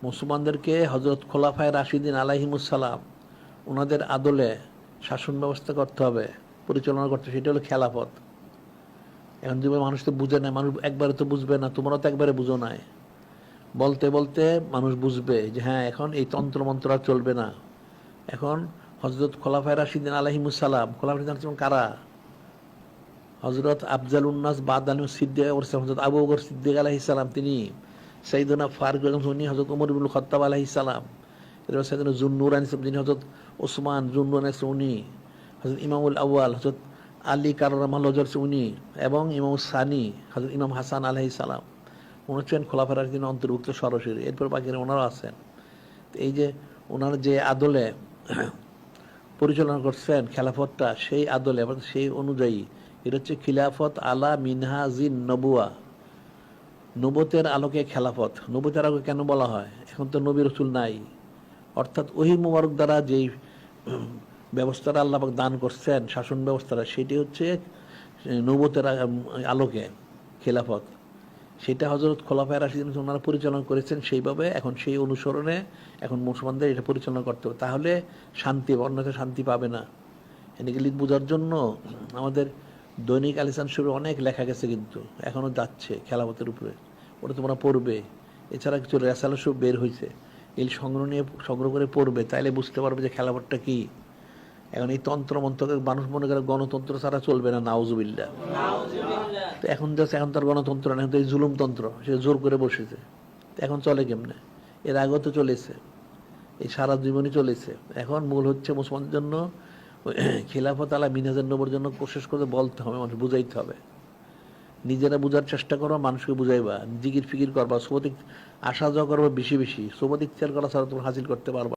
মুসলমানদেরকে হযরত খোলাফায়ে রাশিদিন আলাইহিমুসসালাম ওনাদের আদলে শাসন ব্যবস্থা করতে হবে, পরিচালনা করতে, সেটা হলো খেলাফত। এখন যেভাবে মানুষ তো বুঝে না, মানুষ একবারে তো বুঝবে না, তোমরা তো একবারে বুঝো নাই। বলতে বলতে মানুষ বুঝবে যে হ্যাঁ এখন এই তন্ত্রমন্ত্র আর চলবে না। এখন হযরত খোলাফায়ে রাশিদিন আলাইহিমুসসালাম, খোলাফায়ে রাশিদিন কারা? হযরত আফজালুন নাস বাদানু সিদ্দিক হযরত আবু বকর সিদ্দিক আলাইহিস সালাম, তিনি সাইয়েদনা ফারুক উনি হযরত ওমর ইবনুল খাত্তাব আলাইহিস সালাম, এরপর সাইয়েদনা যুন্নুরাইন যিনি হযরত ওসমান যুন্নুরাইন উনি, হযরত ইমামুল আউয়াল হযরত আলী কাররামাল্লাহু ওয়াজহু উনি, এবং ইমাম সানি হযরত ইমাম হাসান আলাইহিস সালাম, উনি হচ্ছেন খোলাফায়ে রাশিদিনের অন্তর্ভুক্ত সরাসরি। এরপর বাকিরা ওনারা আছেন। এই যে ওনারা যে আদলে পরিচালনা করছেন খেলাফতটা, সেই আদলে এবং সেই অনুযায়ী এটা হচ্ছে খিলাফত আলা মিনহাজিন নবুয়া, নবুয়তের আলোকে খেলাফত। নবুয়তের আলোকে কেন বলা হয়? এখন তো নবী রাসূল নাই, অর্থাৎ ওহী মুবারক দ্বারা যেই ব্যবস্থাটা আল্লাহ পাক দান করছেন, শাসন ব্যবস্থাটা, সেটি হচ্ছে নবুয়তের আলোকে খেলাফত। সেটা হযরত খোলাফায়ে রাশিদিন ওনারা পরিচালনা করেছেন সেইভাবে। এখন সেই অনুসরণে এখন মুসলমানদের এটা পরিচালনা করতে হবে, তাহলে শান্তি, অন্যথা শান্তি পাবে না। এদিকে বোঝার জন্য আমাদের দৈনিক আলিসান শরীফে অনেক লেখা গেছে, কিন্তু এখনও যাচ্ছে খেলাফতের উপরে, ওটা তোমরা পড়বে। এছাড়া কিছু রেসালা সব বের হয়েছে, এই সংগ্রহ করে পড়বে, তাইলে বুঝতে পারবে যে খেলাফতটা কি। এখন এই তন্ত্র মন্ত্রকে মানুষ মনে করে গণতন্ত্র ছাড়া চলবে না, নাউজুবিল্লাহ। তো এখন তার গণতন্ত্র না, এখন তো এই জুলুমতন্ত্র, সে জোর করে বসেছে। এখন চলে কেমনে? এর আগেও তো চলেছে, এই সারা জীবনই চলেছে। এখন মূল হচ্ছে মুসলমানদের জন্য খিলাফত আলা মিনহাজের নবর জন্য কোশিশ করে বলতে হবে, মানুষ বুঝাইতে হবে। নিজেরা বুঝার চেষ্টা করো, মানুষকে বুঝাইবা, জিকির ফিকির করবা, সোবত আসা যাওয়া করবা বেশি বেশি, সোবত ইখতিয়ার করা ছাড়া তুমি হাসিল করতে পারবা।